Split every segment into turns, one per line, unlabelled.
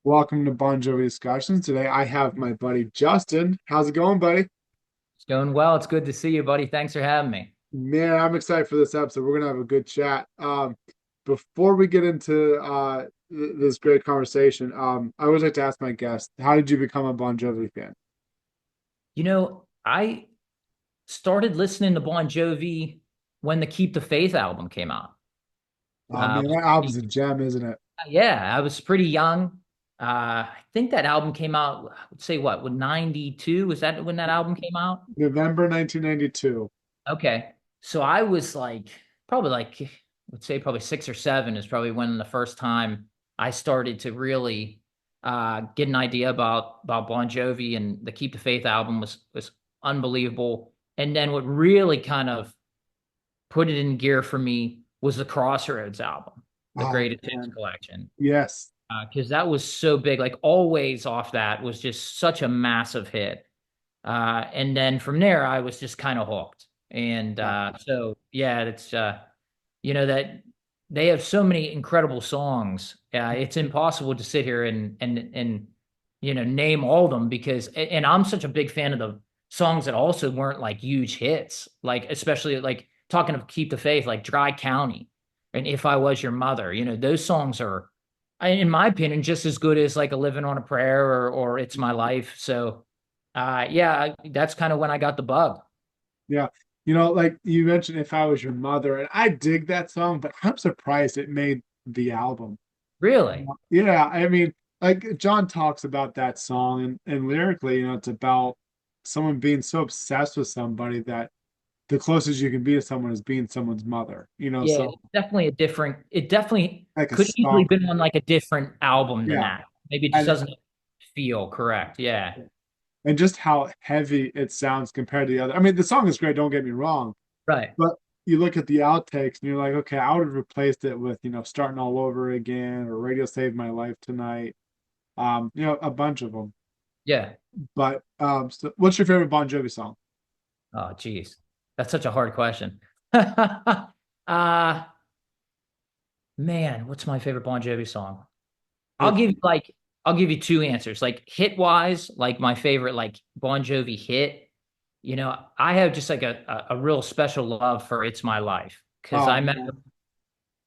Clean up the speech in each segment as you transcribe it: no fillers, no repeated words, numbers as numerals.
Welcome to Bon Jovi Discussions. Today I have my buddy Justin. How's it going, buddy?
It's going well. It's good to see you, buddy. Thanks for having me.
Man, I'm excited for this episode. We're gonna have a good chat. Before we get into this great conversation, I always like to ask my guests, how did you become a Bon Jovi fan?
I started listening to Bon Jovi when the Keep the Faith album came out.
Oh man, that album's a gem, isn't it?
Yeah, I was pretty young. I think that album came out, I would say what, with 92? Was that when that album came out?
November 1992.
Okay. So I was like, probably like, let's say probably 6 or 7 is probably when the first time I started to really get an idea about Bon Jovi, and the Keep the Faith album was unbelievable. And then what really kind of put it in gear for me was the Crossroads album, the
Oh
Greatest Hits
man,
collection,
yes.
because that was so big. Like Always off that was just such a massive hit. And then from there, I was just kind of hooked. And
Yeah.
so, yeah, it's, that they have so many incredible songs. It's impossible to sit here and name all of them and I'm such a big fan of the songs that also weren't like huge hits, like, especially like talking of Keep the Faith, like Dry County and If I Was Your Mother. Those songs are, in my opinion, just as good as like a Living on a Prayer or It's My Life. So, yeah, that's kind of when I got the bug.
Yeah. Like you mentioned If I Was Your Mother, and I dig that song, but I'm surprised it made the album.
Really?
Yeah, I mean, like John talks about that song and lyrically, it's about someone being so obsessed with somebody that the closest you can be to someone is being someone's mother,
Yeah,
so
it's definitely it definitely
like a
could easily
stalker.
been on like a different album than
Yeah.
that. Maybe it just
And
doesn't feel correct. Yeah.
and just how heavy it sounds compared to the other. I mean, the song is great, don't get me wrong,
Right.
but you look at the outtakes and you're like, okay, I would have replaced it with, Starting All Over Again or Radio Saved My Life Tonight. A bunch of them.
Yeah.
But so what's your favorite Bon Jovi song?
Oh, geez. That's such a hard question. Uh man, what's my favorite Bon Jovi song? I'll
If
give you like I'll give you two answers. Like hit wise, like my favorite like Bon Jovi hit. I have just like a real special love for It's My Life because
oh
I met
man.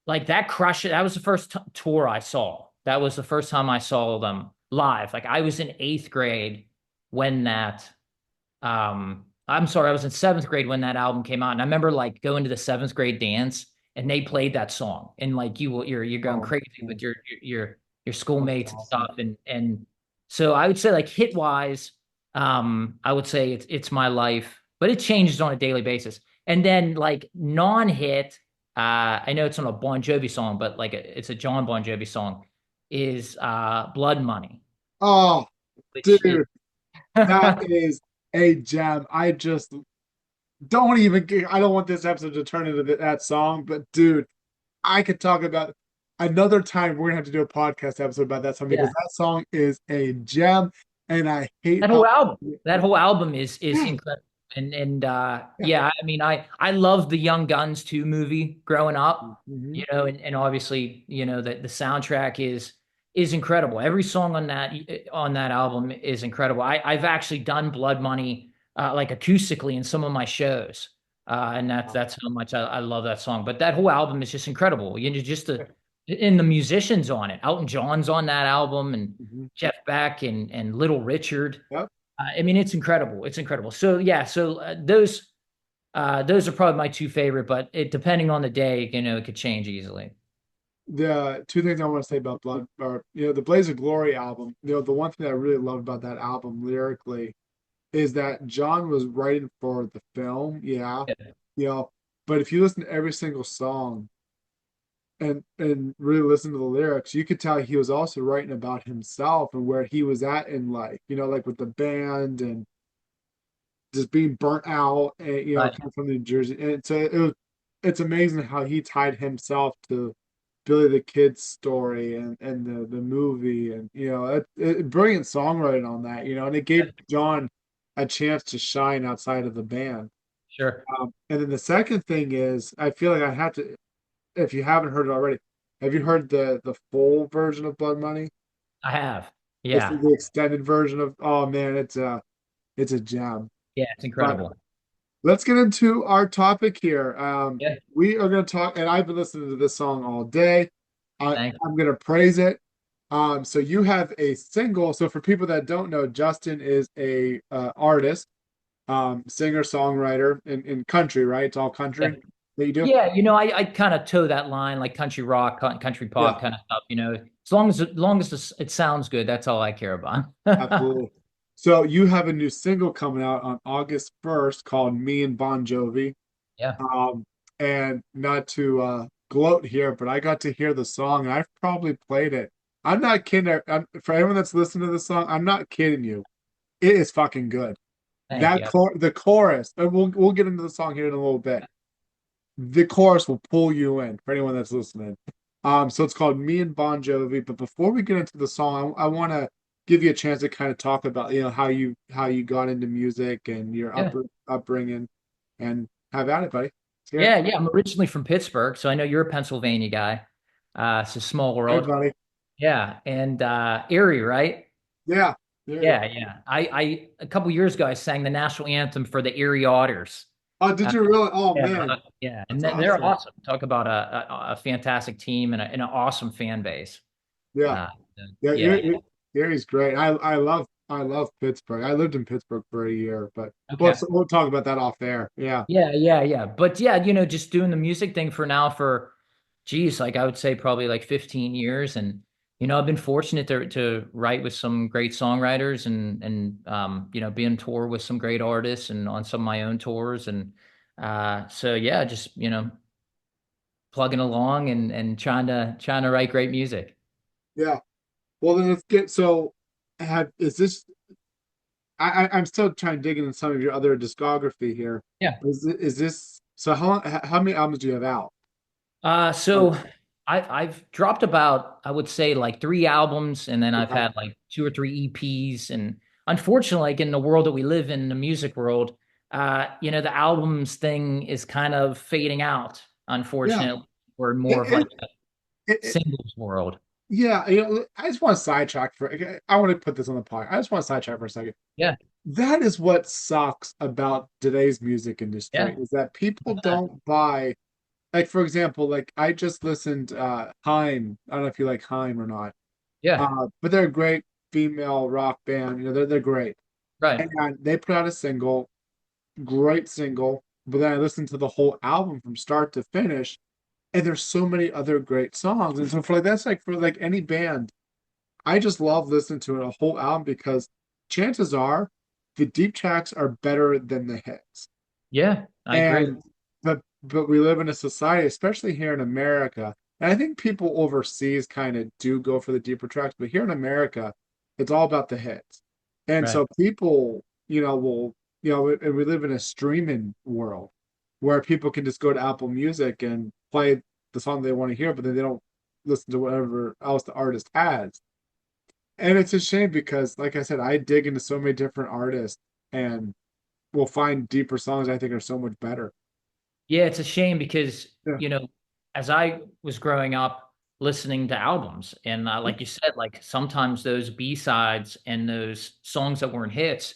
like that crush. That was the first tour I saw. That was the first time I saw them live. Like I was in eighth grade when that. I'm sorry, I was in seventh grade when that album came out, and I remember like going to the seventh grade dance, and they played that song, and like you're going
Oh
crazy with
man.
your
That's
schoolmates and
awesome.
stuff, and so I would say like hit wise, I would say it's my life, but it changes on a daily basis. And then like non-hit, I know it's not a Bon Jovi song, but like it's a John Bon Jovi song, is Blood Money,
Oh,
which is
dude, that is a gem. I just don't even I don't want this episode to turn into that song, but dude, I could talk about another time. We're gonna have to do a podcast episode about that song because
yeah.
that song is a gem, and I hate
That
how
whole album, that whole album is
yeah,
incredible. And
yeah.
yeah, I mean, I love the Young Guns 2 movie growing up,
Mhm.
and obviously, the soundtrack is incredible. Every song on that album is incredible. I've actually done Blood Money like acoustically in some of my shows. And that's how much I love that song. But that whole album is just incredible. Just and the musicians on it. Elton John's on that album, and
Mhm.
Jeff Beck and Little Richard.
Yep.
I mean, it's incredible. It's incredible. So yeah, so those are probably my two favorite, but it depending on the day, it could change easily.
The two things I want to say about Blood, or the Blaze of Glory album. The one thing that I really loved about that album lyrically is that John was writing for the film, yeah,
Yeah.
you know, but if you listen to every single song and really listen to the lyrics, you could tell he was also writing about himself and where he was at in life, like with the band and just being burnt out and
Right.
coming from New Jersey. And so it's amazing how he tied himself to Billy the Kid's story and the movie and brilliant songwriting on that, and it gave John a chance to shine outside of the band.
Sure.
And then the second thing is, I feel like I have to, if you haven't heard it already, have you heard the full version of Blood Money?
I have.
This
Yeah.
is the extended version of. Oh man, it's a gem.
Yeah, it's
But
incredible.
let's get into our topic here.
Yeah.
We are going to talk, and I've been listening to this song all day.
Thank
I'm going to praise it. So you have a single. So for people that don't know, Justin is a artist, singer, songwriter in country, right? It's all
you.
country that you do.
Yeah, I kind of toe that line, like country rock, country
Yeah,
pop kind of stuff. As long as it sounds good, that's all I care about.
absolutely. So you have a new single coming out on August 1st called "Me and Bon Jovi."
Yeah,
Um, and not to gloat here, but I got to hear the song and I've probably played it. I'm not kidding. For anyone that's listening to the song, I'm not kidding you. It is fucking good.
thank you.
The chorus, and we'll get into the song here in a little bit. The chorus will pull you in for anyone that's listening. So it's called "Me and Bon Jovi." But before we get into the song, I want to give you a chance to kind of talk about how you got into music and your
Yeah,
upbringing, and have at it, buddy. Let's hear it.
yeah. I'm originally from Pittsburgh, so I know you're a Pennsylvania guy. It's a small
Hey,
world.
buddy.
Yeah, and Erie, right?
Yeah, there you
Yeah,
go.
yeah. I a couple years ago, I sang the national anthem for the Erie Otters.
Oh, did
Uh,
you really? Oh
yeah,
man,
yeah, and
that's
they're
awesome.
awesome. Talk about a fantastic team and an awesome fan base.
Yeah,
Uh,
yeah,
yeah,
Erie's great. I love Pittsburgh. I lived in Pittsburgh for a year, but
okay.
we'll talk about that off there. Yeah,
Yeah, yeah, yeah. But yeah, just doing the music thing for now for, geez, like I would say probably like 15 years. And, I've been fortunate to write with some great songwriters and be on tour with some great artists and on some of my own tours. And so yeah, just, plugging along and trying to write great music.
yeah. Well, then let's get so. Have is this? I'm still trying to dig into some of your other discography here.
Yeah.
Is this so? How many albums do you have out?
So I've dropped about, I would say, like three albums, and then I've
Okay.
had like two or three EPs. And unfortunately, like in the world that we live in, the music world, the albums thing is kind of fading out.
Yeah.
Unfortunately, we're more of like
It,
a
it,
singles world.
yeah, I just want to sidetrack I want to put this on the pod. I just want to sidetrack for a second.
Yeah,
That is what sucks about today's music
yeah,
industry is that people don't buy, like for example, like I just listened Haim. I don't know if you like Haim or not.
yeah,
But they're a great female rock band. They're great.
right.
And they put out a single, great single, but then I listened to the whole album from start to finish, and there's so many other great songs. And so for like that's like for like any band, I just love listening to a whole album because chances are the deep tracks are better than the hits.
Yeah, I agree.
And but we live in a society, especially here in America, and I think people overseas kind of do go for the deeper tracks, but here in America, it's all about the hits. And
Right.
so people, will, and we live in a streaming world where people can just go to Apple Music and play the song they want to hear, but then they don't listen to whatever else the artist has. And it's a shame because, like I said, I dig into so many different artists and will find deeper songs I think are so much better.
Yeah, it's a shame because,
Yeah.
as I was growing up listening to albums, and like you said, like sometimes those B-sides and those songs that weren't hits,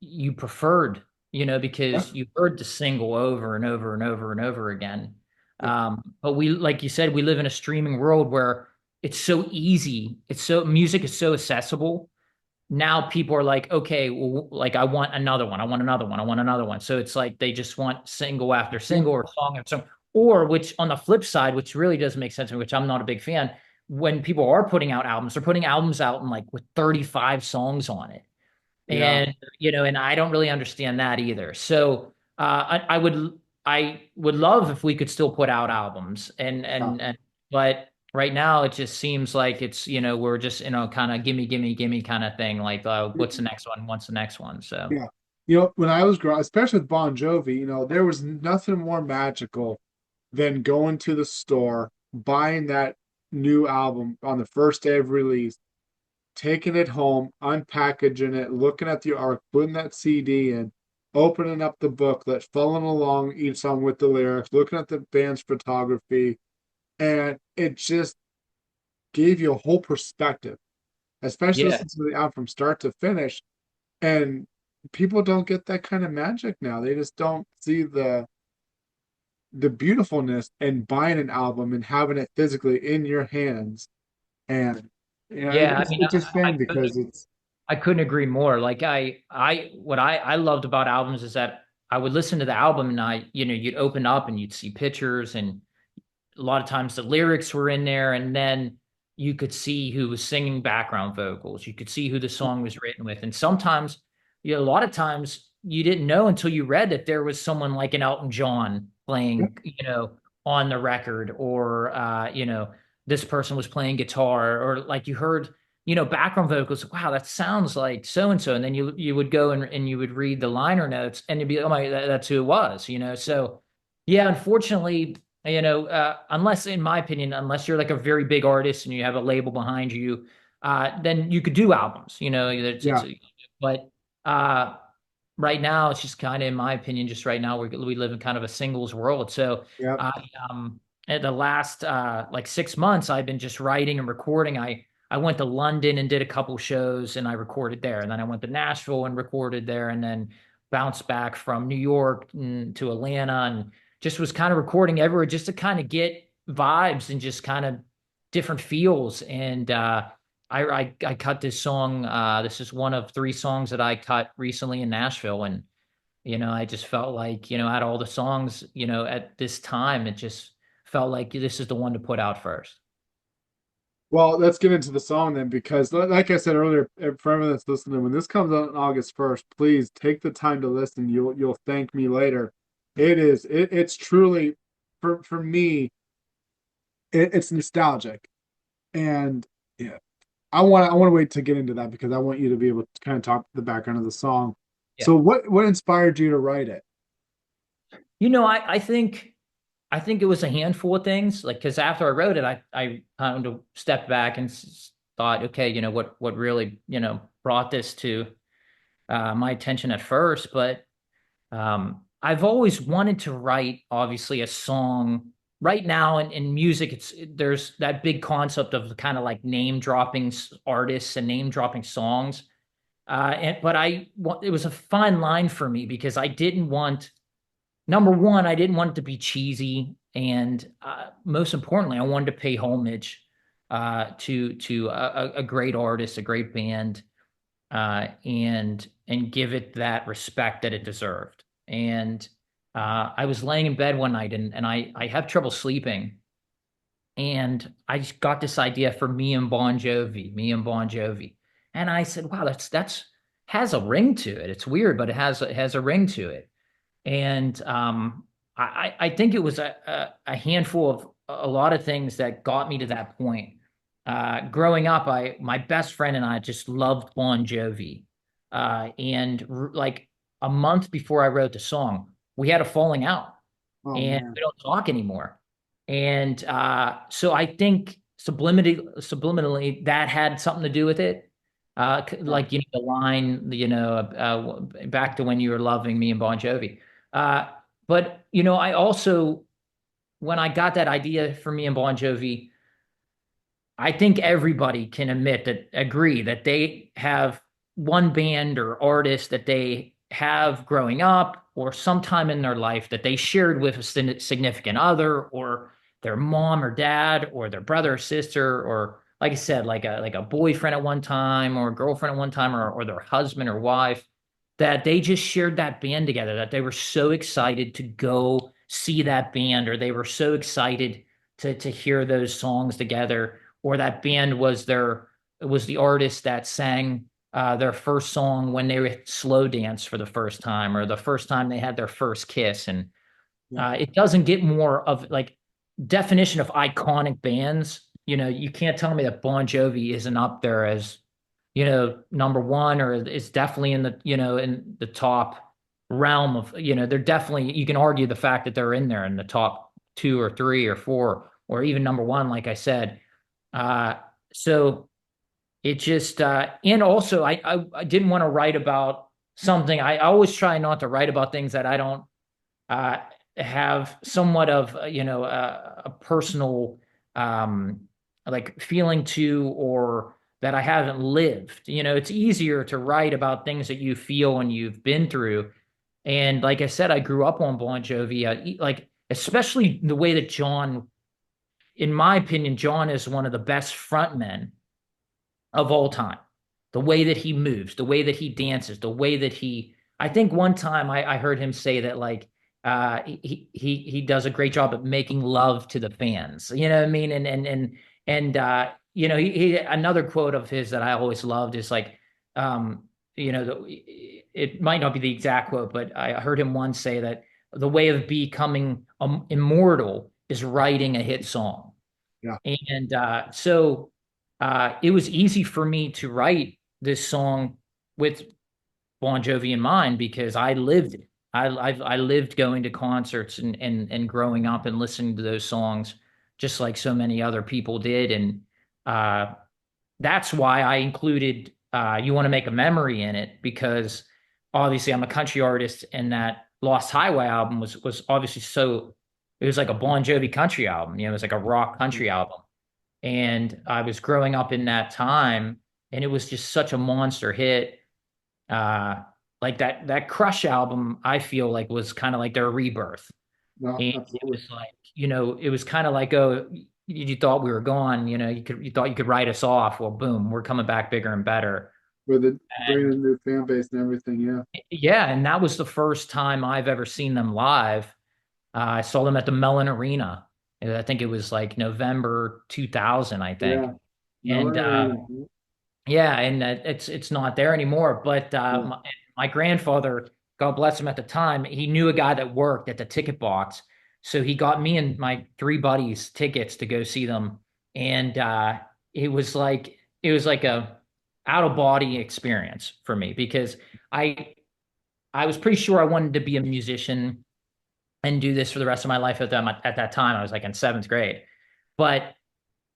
you preferred,
Yeah.
because you heard the single over and over and over and over again.
Yeah.
But like you said, we live in a streaming world where it's so easy. Music is so accessible now people are like, okay, well, like I want another one. I want another one. I want another one. So it's like they just want single after
Yeah.
single or song after song. Or which on the flip side, which really doesn't make sense, which I'm not a big fan, when people are putting out albums, they're putting albums out and like with 35 songs on it.
Yeah.
And I don't really understand that either. So I would love if we could still put out albums
Yeah.
but right now it just seems like it's, we're just, kind of gimme, gimme, gimme kind of thing. Like, what's the next one? What's the next one? So
Yeah. When I was growing, especially with Bon Jovi, there was nothing more magical than going to the store, buying that new album on the first day of release, taking it home, unpackaging it, looking at the art, putting that CD in, opening up the booklet, following along each song with the lyrics, looking at the band's photography, and it just gave you a whole perspective especially
Yeah.
listen to the album from start to finish. And people don't get that kind of magic now. They just don't see the beautifulness in buying an album and having it physically in your hands. And
Yeah. I
it's
mean,
it's a
I
shame
couldn't
because it's
I couldn't agree more. Like what I loved about albums is that I would listen to the album and you'd open up and you'd see pictures and a lot of times the lyrics were in there and then you could see who was singing background vocals. You could see who the song was written with. And sometimes, a lot of times you didn't know until you read that there was someone like an Elton John
yeah,
playing, on the record or, this person was playing guitar or like you heard, background vocals. Wow, that sounds like so and so. And then you would go and you would read the liner notes and you'd be, oh my, that's who it was. So yeah, unfortunately, unless, in my opinion, unless you're like a very big artist and you have a label behind you, then you could do albums.
yeah,
But uh, right now, it's just kind of, in my opinion, just right now we live in kind of a singles world. So,
yeah.
I at the last like 6 months, I've been just writing and recording. I went to London and did a couple shows and I recorded there, and then I went to Nashville and recorded there, and then bounced back from New York to Atlanta and just was kind of recording everywhere just to kind of get vibes and just kind of different feels. And I cut this song. This is one of 3 songs that I cut recently in Nashville, and I just felt like out of all the songs at this time, it just felt like this is the one to put out first.
Well, let's get into the song then, because like I said earlier, for everyone that's listening, when this comes out on August 1st, please take the time to listen. You'll thank me later. It's truly for me, it's nostalgic. And yeah, I want to wait to get into that because I want you to be able to kind of talk the background of the song.
Yeah.
So what inspired you to write it?
I think it was a handful of things. Like, because after I wrote it, I kind of stepped back and thought, okay, what really brought this to my attention at first. But I've always wanted to write, obviously, a song. Right now in music, there's that big concept of kind of like name dropping artists and name dropping songs. But it was a fine line for me because I didn't want, number one, I didn't want it to be cheesy, and most importantly, I wanted to pay homage to a great artist, a great band, and give it that respect that it deserved. And I was laying in bed one night, and I have trouble sleeping, and I just got this idea for Me and Bon Jovi, Me and Bon Jovi, and I said, "Wow, that's has a ring to it. It's weird, but it has a ring to it." And I think it was a handful of a lot of things that got me to that point. Growing up, my best friend and I just loved Bon Jovi, and like a month before I wrote the song, we had a falling out,
Oh
and
man.
we don't talk anymore. And so I think subliminally that had something to do with it.
Yeah.
Like the line, back to when you were loving me and Bon Jovi. Uh, but I also, when I got that idea for me and Bon Jovi, I think everybody can agree that they have one band or artist that they have growing up or sometime in their life that they shared with a significant other or their mom or dad or their brother or sister, or like I said, like a boyfriend at one time or a girlfriend at one time, or their husband or wife, that they just shared that band together, that they were so excited to go see that band, or they were so excited to hear those songs together, or that band was the artist that sang their first song when they would slow dance for the first time, or the first time they had their first kiss. And
Yeah.
it doesn't get more of like definition of iconic bands. You can't tell me that Bon Jovi isn't up there as number one, or is definitely in the top realm of, they're definitely, you can argue the fact that they're in there in the top two or three or four, or even number one, like I said. Uh, so it just, and also I didn't want to write about something. I always try not to write about things that I don't uh, have somewhat of a personal like feeling to, or that I haven't lived. You know, it's easier to write about things that you feel and you've been through. And like I said, I grew up on Bon Jovi. Like especially the way that John, in my opinion, John is one of the best frontmen of all time. The way that he moves, the way that he dances, the way that I think one time I heard him say that like he does a great job at making love to the fans. You know what I mean? And you know, he another quote of his that I always loved is like, you know, it might not be the exact quote, but I heard him once say that the way of becoming immortal is writing a hit song.
Yeah.
And it was easy for me to write this song with Bon Jovi in mind because I lived it. I lived going to concerts and growing up and listening to those songs just like so many other people did. And uh, that's why I included You Want to Make a Memory in it because obviously I'm a country artist and that Lost Highway album was obviously so it was like a Bon Jovi country album. You know, it was like a rock country album. And I was growing up in that time, and it was just such a monster hit. Uh, like that Crush album, I feel like was kind of like their rebirth.
No,
And it
absolutely.
was like, you know, it was kind of like, oh, you thought we were gone, you know, you thought you could write us off. Well, boom, we're coming back bigger and better.
With it bringing a
And
new fan base and everything. Yeah.
yeah, and that was the first time I've ever seen them live. I saw them at the Mellon Arena. And I think it was like November 2000, I think.
Yeah.
And
Melon Arena.
yeah, and it's not there anymore. But
Yeah.
my grandfather, God bless him at the time, he knew a guy that worked at the ticket box, so he got me and my three buddies tickets to go see them, and it was like it was like a out of body experience for me because I I was pretty sure I wanted to be a musician and do this for the rest of my life at that time. I was like in seventh grade, but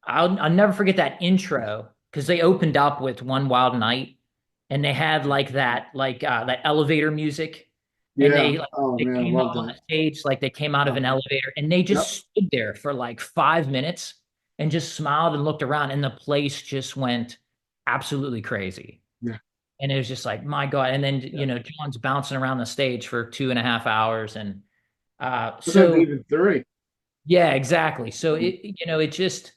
I'll never forget that intro because they opened up with One Wild Night and they had like that elevator music and
Yeah. Oh
they
man, I
came up
love
on the
that.
stage like they came out of an
Uh-huh.
elevator and they
Yep.
just stood there for like 5 minutes and just smiled and looked around and the place just went absolutely crazy.
Yeah.
And it was just like, my God. And then,
Yeah.
you know, John's bouncing around the stage for 2.5 hours. And
Sometimes
so,
even three.
yeah, exactly. So you know, it just,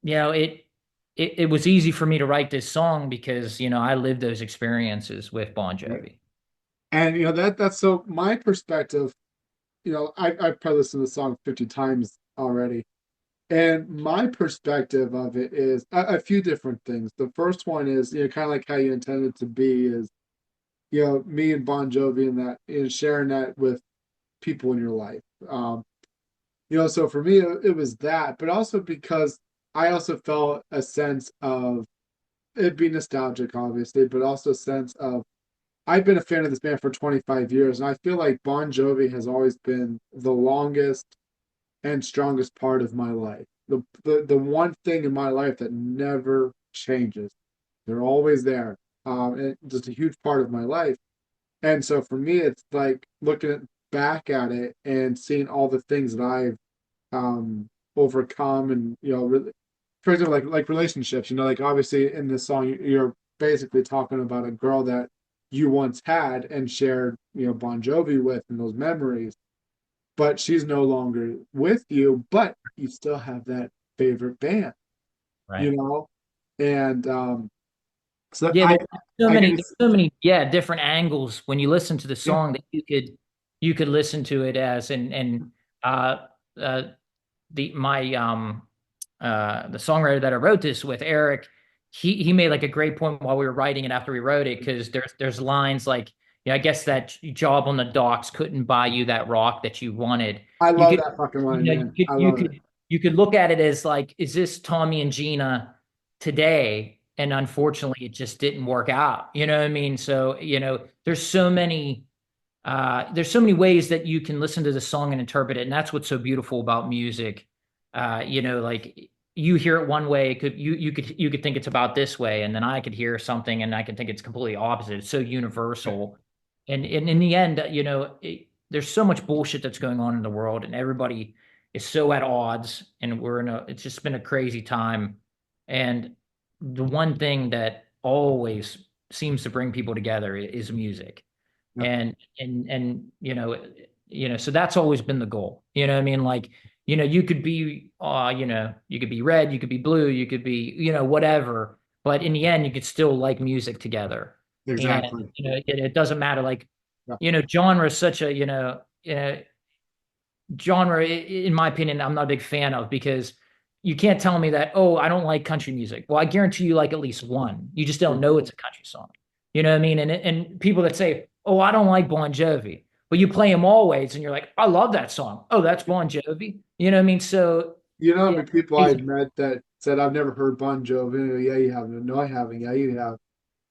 you know, it was easy for me to write this song because, you know, I lived those experiences with Bon
Right.
Jovi.
And that's so my perspective, I've probably listened to the song 50 times already. And my perspective of it is a few different things. The first one is, kind of like how you intended to be is, me and Bon Jovi and that and sharing that with people in your life. So for me, it was that, but also because I also felt a sense of it'd be nostalgic, obviously, but also a sense of I've been a fan of this band for 25 years, and I feel like Bon Jovi has always been the longest and strongest part of my life. The one thing in my life that never changes. They're always there. And just a huge part of my life. And so for me, it's like back at it and seeing all the things that I've overcome, and really, for example, like relationships. Like obviously in this song, you're basically talking about a girl that you once had and shared, Bon Jovi with, and those memories, but she's no longer with you, but you still have that favorite band, you
Right.
know? And so
Yeah,
I can
there's so many, yeah, different angles when you listen to the
yeah,
song that you could listen to it as and uh uh the my the songwriter that I wrote this with, Eric, he made like a great point while we were writing it after we wrote it because there's lines like, yeah, I guess that job on the docks couldn't buy you that rock that you wanted.
I
You
love
could,
that fucking
you
line,
know,
man. I
you
love it.
could you could look at it as like, is this Tommy and Gina today? And unfortunately, it just didn't work out. You know what I mean? So, you know, there's so many ways that you can listen to the song and interpret it, and that's what's so beautiful about music. You know, like you hear it one way, it could you could think it's about this way, and then I could hear something and I can think it's completely opposite. It's so
Yeah.
universal, and in the end, you know, there's so much bullshit that's going on in the world, and everybody is so at odds, and we're in a. It's just been a crazy time, and the one thing that always seems to bring people together is music.
Yeah,
And so that's always been the goal. You know what I mean? Like, you could be you could be red, you could be blue, you could be, whatever, but in the end you could still like music together. And
exactly.
it doesn't matter, like,
Yeah,
genre is such a, genre, in my opinion, I'm not a big fan of, because you can't tell me that, oh, I don't like country music. Well, I guarantee you like at least one. You just don't
yeah.
know it's a country song. You know what I mean? And people that say, oh, I don't like Bon Jovi, but you play him always, and you're like, I love that song. Oh, that's Bon Jovi. You know what I mean? So
You know how
yeah,
many people I've
amazing.
met that said I've never heard Bon Jovi? And I go, yeah, you have. No, I haven't. Yeah, you have.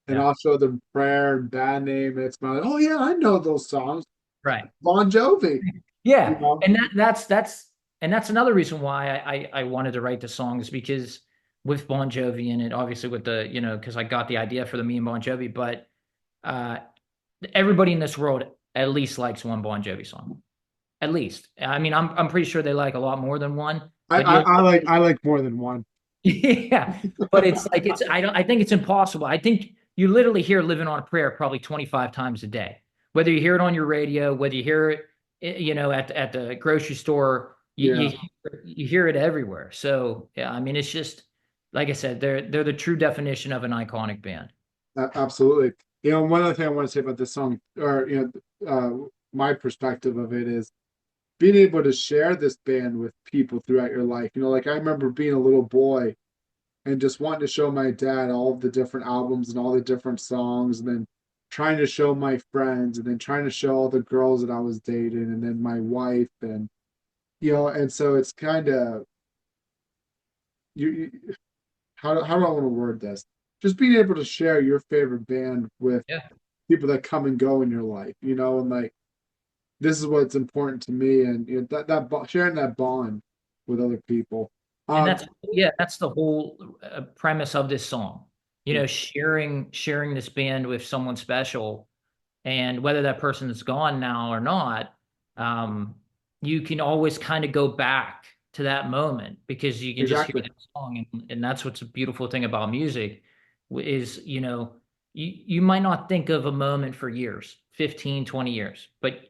And
Yeah,
I'll show them Prayer and Bad Name, and it's my like, oh yeah, I know those songs.
right.
Bon Jovi. You
Yeah,
know,
and that's another reason why I wanted to write the songs, because with Bon Jovi in it, obviously with the, because I got the idea for the Me and Bon Jovi, but uh, everybody in this world at least likes one Bon Jovi song. At least. I mean, I'm pretty sure they like a lot more than one,
I,
but
I I like more than one.
yeah, but it's like, I think it's impossible. I think you literally hear "Living on a Prayer" probably 25 times a day. Whether you hear it on your radio, whether you hear it, at the grocery store,
Yeah,
you hear it everywhere. So yeah, I mean, it's just like I said, they're the true definition of an iconic band.
absolutely. One other thing I want to say about this song, or my perspective of it is being able to share this band with people throughout your life. Like I remember being a little boy and just wanting to show my dad all of the different albums and all the different songs, and then trying to show my friends, and then trying to show all the girls that I was dating, and then my wife, and and so it's kind of you how do I want to word this? Just being able to share your favorite band with
Yeah.
people that come and go in your life, and like this is what's important to me, and sharing that bond with other people.
And
Um,
that's the whole premise of this song.
yeah,
Sharing this band with someone special, and whether that person is gone now or not, um, you can always kind of go back to that moment, because you can just hear
exactly.
that song, and that's what's a beautiful thing about music, is, you might not think of a moment for years, 15, 20 years, but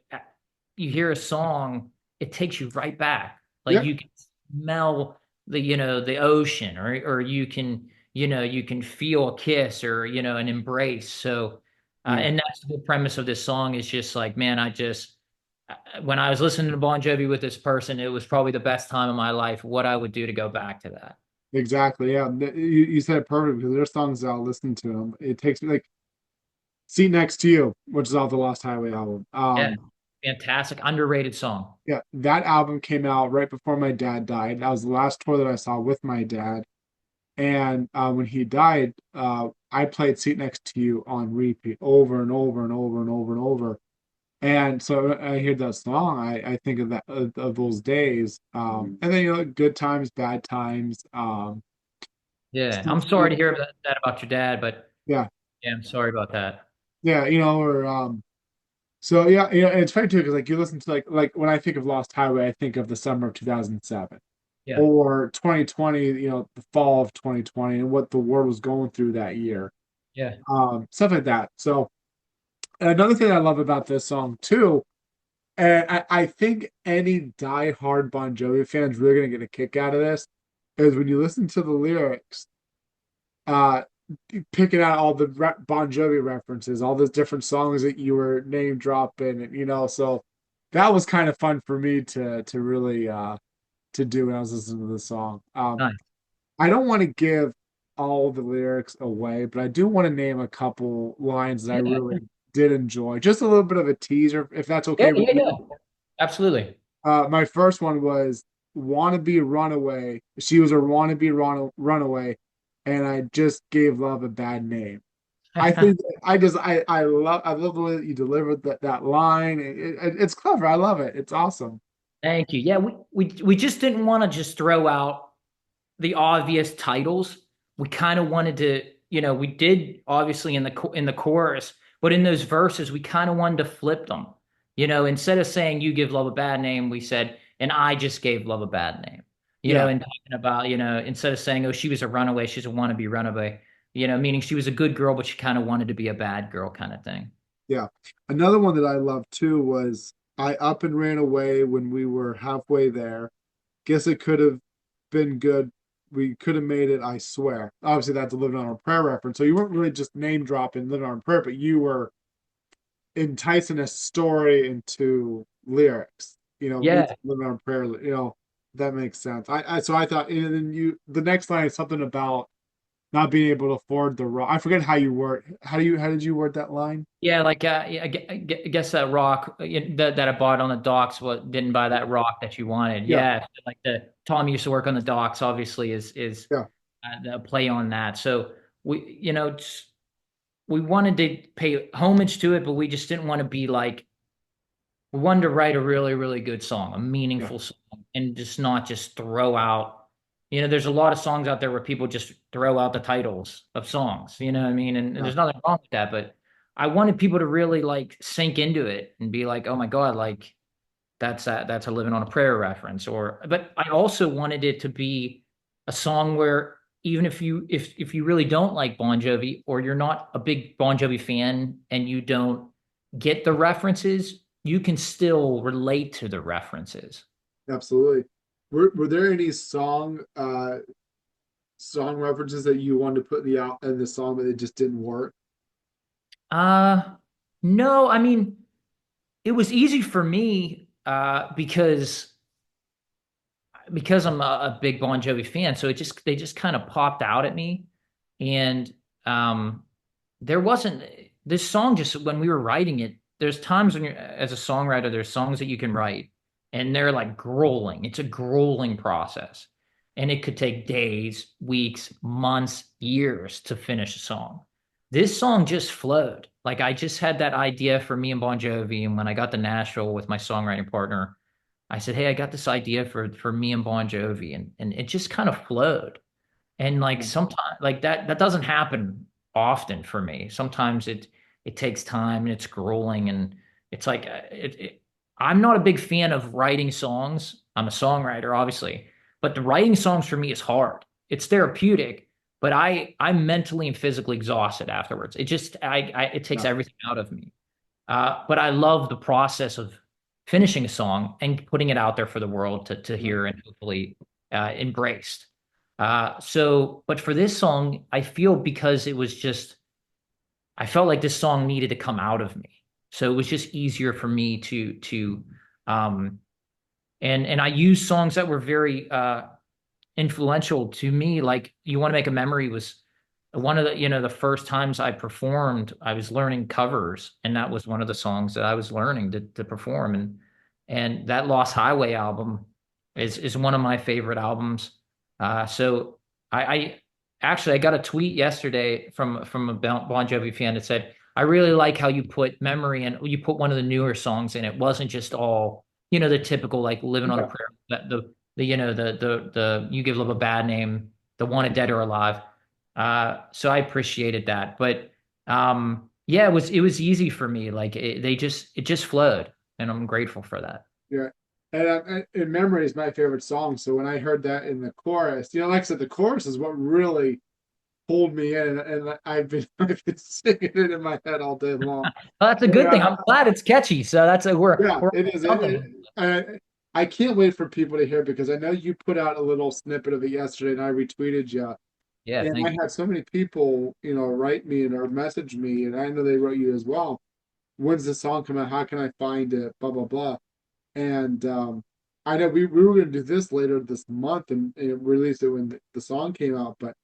you hear a song, it takes you right back. Like,
Yeah,
you can smell the ocean, or you can feel a kiss, or an embrace. So
yeah.
and that's the premise of this song, is just like, man, when I was listening to Bon Jovi with this person, it was probably the best time of my life. What I would do to go back to that.
Exactly. Yeah. You said it perfect because there's songs that I'll listen to them. It takes me like Seat Next to You, which is off the Lost Highway album.
Yeah, fantastic, underrated song.
Yeah, that album came out right before my dad died. That was the last tour that I saw with my dad. And when he died, I played Seat Next to You on repeat over and over and over and over and over. And so I hear that song, I think of of those days. And then good times, bad times.
Yeah, I'm sorry to hear that about your dad, but
Yeah,
yeah, I'm sorry about that.
yeah, or so yeah, it's funny too because like you listen to like when I think of Lost Highway, I think of the summer of 2007
Yeah,
or 2020, the fall of 2020 and what the world was going through that year,
yeah,
stuff like that. So another thing I love about this song too, and I think any die-hard Bon Jovi fans really gonna get a kick out of this, is when you listen to the lyrics, uh, picking out all the Bon Jovi references, all those different songs that you were name dropping, and so that was kind of fun for me to really to do when I was listening to the song.
nice.
I don't want to give all the lyrics away, but I do want to name a couple lines that I
Yeah,
really did enjoy. Just a little bit of a teaser, if that's
yeah,
okay with
yeah,
you.
yeah. Absolutely.
My first one was wannabe runaway. She was a wannabe runaway, and I just gave love a bad name. I think I love the way that you delivered that line. It's clever. I love it. It's awesome.
Thank you. Yeah, we just didn't want to just throw out the obvious titles. We kind of wanted to, we did obviously in the chorus, but in those verses, we kind of wanted to flip them. Instead of saying "you give love a bad name," we said "and I just gave love a bad name."
Yeah,
and talking about, instead of saying, oh, she was a runaway, she's a wannabe runaway, meaning she was a good girl, but she kind of wanted to be a bad girl kind of thing.
yeah. Another one that I loved too was I up and ran away when we were halfway there. Guess it could have been good. We could have made it, I swear. Obviously, that's a Living on a Prayer reference. So you weren't really just name dropping Living on a Prayer, but you were enticing a story into lyrics, into
Yeah.
Living on a Prayer, that makes sense. So I thought, and then the next line is something about not being able to afford the rock. I forget how you word. How did you word that line?
Yeah, like yeah, I guess that rock that I bought on the docks, didn't buy that rock that you wanted.
Yeah,
Yeah, like the Tom used to work on the docks. Obviously, is
yeah,
the play on that. So we wanted to pay homage to it, but we just didn't want to be like we wanted to write a really, really good song, a
yeah,
meaningful song, and just not just throw out. There's a lot of songs out there where people just throw out the titles of songs. You know what I mean? And
yeah,
there's nothing wrong with that, but I wanted people to really like sink into it and be like, "Oh my God, like that's a Living on a Prayer reference." But I also wanted it to be a song where even if you really don't like Bon Jovi or you're not a big Bon Jovi fan and you don't get the references, you can still relate to the references.
absolutely. Were there any song references that you wanted to put in the song, but it just didn't work?
Uh, no, I mean, it was easy for me because I'm a big Bon Jovi fan, so they just kind of popped out at me, and um, there wasn't this song just when we were writing it. There's times when you're as a songwriter, there's songs that you can write, and they're like grueling. It's a grueling process, and it could take days, weeks, months, years to finish a song. This song just flowed. Like I just had that idea for Me and Bon Jovi, and when I got to Nashville with my songwriting partner. I said, "Hey, I got this idea for Me and Bon Jovi," and it just kind of flowed. And like sometimes, like that doesn't happen often for me. Sometimes it takes time and it's grueling, and it's like I'm not a big fan of writing songs. I'm a songwriter, obviously, but the writing songs for me is hard. It's therapeutic, but I'm mentally and physically exhausted afterwards. It takes
Yeah,
everything out of me. But I love the process of finishing a song and putting it out there for the world to
yeah,
hear and hopefully embraced. But for this song, I feel because I felt like this song needed to come out of me. So it was just easier for me um, and I used songs that were very influential to me. Like "You Want to Make a Memory" was one of the first times I performed. I was learning covers, and that was one of the songs that I was learning to perform. And that Lost Highway album is one of my favorite albums. So I actually I got a tweet yesterday from a Bon Jovi fan that said, "I really like how you put Memory and you put one of the newer songs in. It wasn't just all the typical like Living on a
yeah,
Prayer, the You Give Love a Bad Name, the Wanted Dead or Alive." So I appreciated that, but yeah, it was easy for me. Like it just flowed, and I'm grateful for that.
yeah. And Memory is my favorite song. So when I heard that in the chorus, like I said, the chorus is what really pulled me in, and I've been singing it in my head all day long.
Well, that's a good thing.
Yeah,
I'm glad it's catchy. So that's a
yeah,
we're
it is.
something.
I can't wait for people to hear because I know you put out a little snippet of it yesterday, and I retweeted you.
Yeah,
And I
thank you.
had so many people, write me and or message me, and I know they wrote you as well. When's the song come out? How can I find it? Blah blah blah. And I know we were going to do this later this month and release it when the song came out, but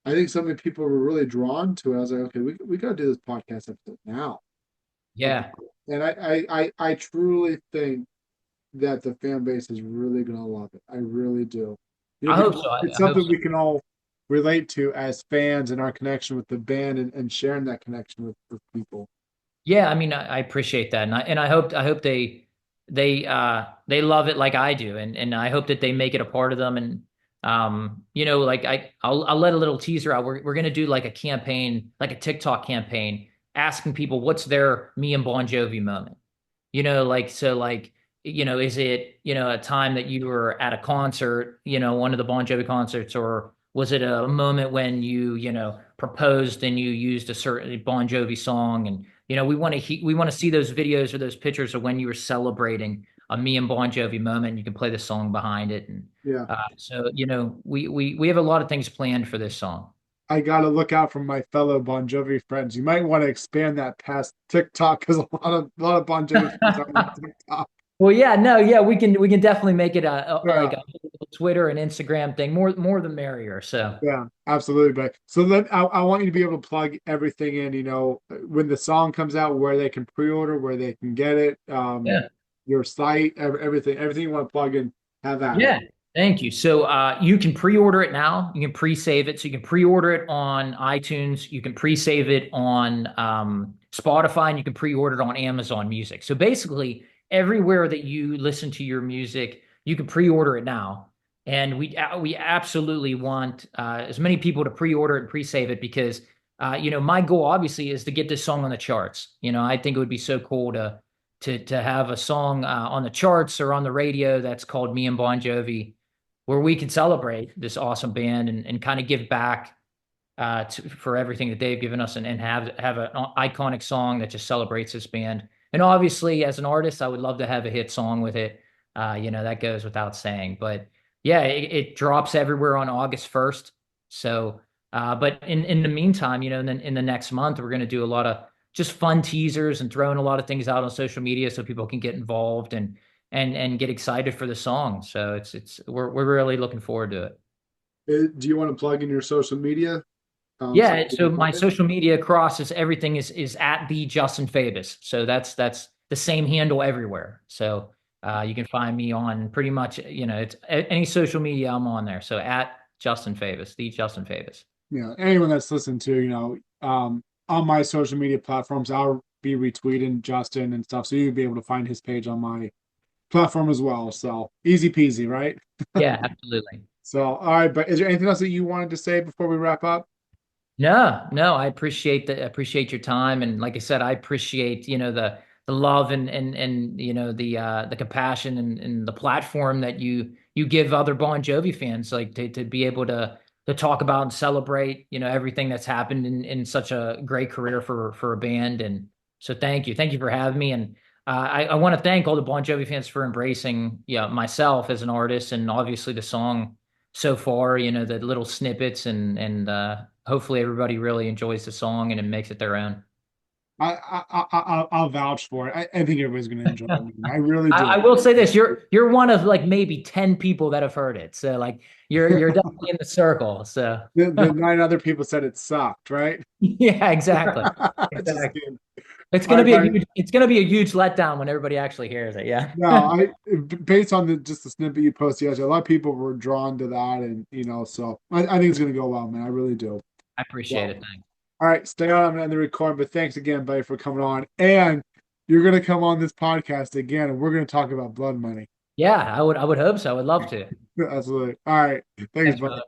I think so many people were really drawn to it. I was like, okay, we got to do this podcast episode now. Okay.
Yeah,
And I truly think that the fan base is really going to love it. I really do.
I
Because
hope so.
it's
I hope
something
so.
we can all relate to as fans and our connection with the band and sharing that connection with people.
Yeah, I mean, I appreciate that, and I hope they love it like I do, and I hope that they make it a part of them, and like I'll let a little teaser out. We're gonna do like a campaign, like a TikTok campaign, asking people what's their Me and Bon Jovi moment. Like so, like is it, a time that you were at a concert, one of the Bon Jovi concerts, or was it a moment when you proposed and you used a certain Bon Jovi song? And, we want to see those videos or those pictures of when you were celebrating a Me and Bon Jovi moment. And you can play the song behind it. And
Yeah.
so, we have a lot of things planned for this song.
I gotta look out for my fellow Bon Jovi friends. You might want to expand that past TikTok because a lot of Bon Jovi friends are on TikTok.
Well, yeah, no, yeah, we can definitely make it like
Yeah,
a Twitter and Instagram thing. More the merrier. So
yeah, absolutely. But so then I want you to be able to plug everything in, when the song comes out, where they can pre-order, where they can get it,
yeah.
your site, everything you want to plug in, have at it.
Yeah, thank you. So you can pre-order it now. You can pre-save it. So you can pre-order it on iTunes. You can pre-save it on Spotify, and you can pre-order it on Amazon Music. So basically, everywhere that you listen to your music, you can pre-order it now. And we absolutely want as many people to pre-order it and pre-save it because my goal obviously is to get this song on the charts. I think it would be so cool to have a song on the charts or on the radio that's called Me and Bon Jovi, where we can celebrate this awesome band and kind of give back for everything that they've given us and have an iconic song that just celebrates this band. And obviously, as an artist, I would love to have a hit song with it. That goes without saying. But yeah, it drops everywhere on August 1st. So, but in the meantime, in the next month, we're going to do a lot of just fun teasers and throwing a lot of things out on social media so people can get involved and get excited for the song. So we're really looking forward to it.
Do you want to plug in your social media? So
Yeah,
we can
so
find
my
it?
social media across is everything is at the Justin Fabus. So that's the same handle everywhere. So you can find me on pretty much, it's any social media I'm on there. So at Justin Fabus, the Justin Fabus.
Anyone that's listened to, on my social media platforms, I'll be retweeting Justin and stuff. So you'll be able to find his page on my platform as well. So easy peasy, right?
Yeah, absolutely.
So, all right, but is there anything else that you wanted to say before we wrap up?
No, no, I appreciate your time. And like I said, I appreciate, the love and the compassion and the platform that you give other Bon Jovi fans, like to be able to talk about and celebrate, everything that's happened in such a great career for a band. And so thank you. Thank you for having me. And I want to thank all the Bon Jovi fans for embracing, myself as an artist and obviously the song so far, the little snippets and hopefully everybody really enjoys the song and it makes it their own.
I'll vouch for it. I think everybody's going to enjoy it. Man. I really
I
do.
will say this, you're one of like maybe 10 people that have heard it. So like you're definitely in the circle. So
The nine other people said it sucked, right?
yeah, exactly.
Just
Exactly.
kidding.
It's
All
gonna
right,
be a
Brian.
huge it's gonna be a huge letdown when everybody actually hears it. Yeah.
No, based on just the snippet you posted yesterday, a lot of people were drawn to that, and so I think it's gonna go well, man. I really do.
I appreciate
Well,
it. Thanks.
all right, stay on. I'm gonna end the recording, but thanks again, buddy, for coming on. And you're gonna come on this podcast again, and we're gonna talk about blood money.
Yeah, I would hope so. I would love to.
Absolutely. All right, thanks,
Thanks,
buddy.
brother.